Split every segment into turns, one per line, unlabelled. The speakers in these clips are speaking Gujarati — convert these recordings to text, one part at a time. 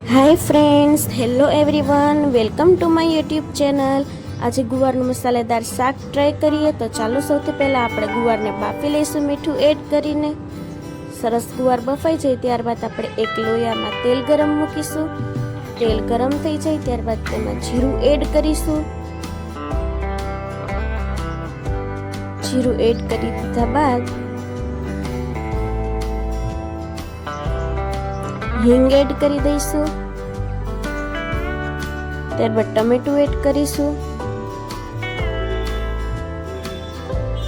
Hi friends, hello everyone, welcome to my YouTube channel. आज गुवारनु मसालेदार शाक ट्राय करिए। तो चालो सौथी पहला आपणे गुवारने बाफी लईशुं मीठुं एड करीने। सरस गुवार बफाई जाए त्यारबाद आपणे एक लोयामां तेल गरम मूकीशुं। तेल गरम थई जाए त्यारबाद तेमां जीरुं एड करीशुं। जीरुं एड करी दीधा बाद હિંગ એડ કરી દઈશું। ત્યારબાદ ટમેટું એડ કરીશું।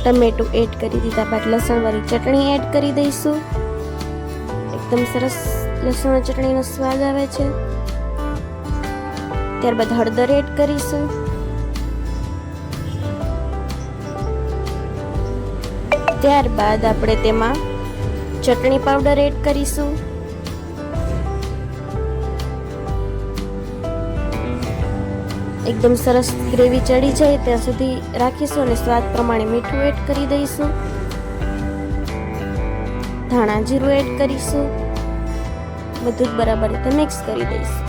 ટમેટું એડ કરી દીધા બાદ લસણવાળી ચટણી એડ કરી દઈશું। એકદમ સરસ લસણ ચટણીનો સ્વાદ આવે છે। ત્યારબાદ હળદર એડ કરીશું। ત્યારબાદ આપણે તેમાં ચટણી પાવડર એડ કરીશું। एकदम सरस ग्रेवी चढ़ी जाए त्या सुधी राखीशुं अने स्वाद प्रमाणे मीठुं एड करी दईशुं। धाणा जीरुं एड करीशुं। बधुं बराबर रीते मिक्स करी दईशुं।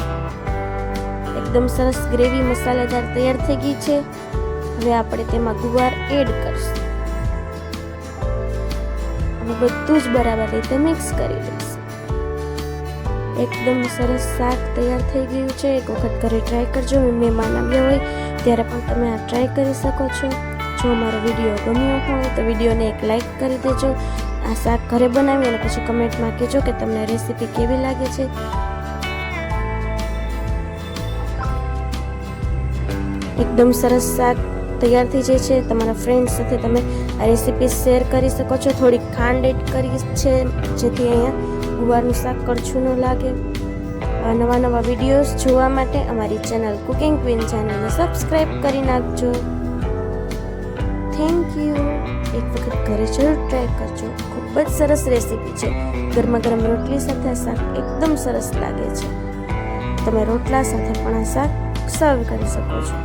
एकदम सरस ग्रेवी मसालेदार तैयार थई गई छे। हवे आपणे तेमां गुवार एड करशुं अने बधुं ज बराबर रीते मिक्स करी दईशुं। एकदम सरस शाक तैयार થઈ ગયું છે। એક વખત ઘરે ટ્રાય કરજો। મહેમાન આવ્યા હોય ત્યારે પણ તમે આ ટ્રાય કરી શકો છો। જો મારો વિડીયો ગમ્યો હોય તો વિડીયોને એક લાઈક કરી દેજો। આ શાક ઘરે બનાવી અને પછી કમેન્ટમાં કહેજો કે તમને રેસીપી કેવી લાગે છે। એકદમ સરસ શાક તૈયાર થઈ જાય છે। તમારા ફ્રેન્ડ સાથે તમે આ રેસીપી શેર કરી શકો છો। થોડી ખાંડ એડ કરી છે જેથી અહીંયા ગુવારનું શાક કડછું ન લાગે। નવા નવા વિડીયોઝ જોવા માટે અમારી ચેનલ કુકિંગ ક્વીન ચેનલને સબસ્ક્રાઇબ કરી નાખજો। Thank you. એક વખત ઘરે જરૂર ટ્રાય કરજો। ખૂબ જ સરસ રેસીપી છે। ગરમા ગરમ રોટલી સાથે આ શાક એકદમ સરસ લાગે છે। તમે રોટલા સાથે પણ આ શાક સર્વ કરી શકો છો।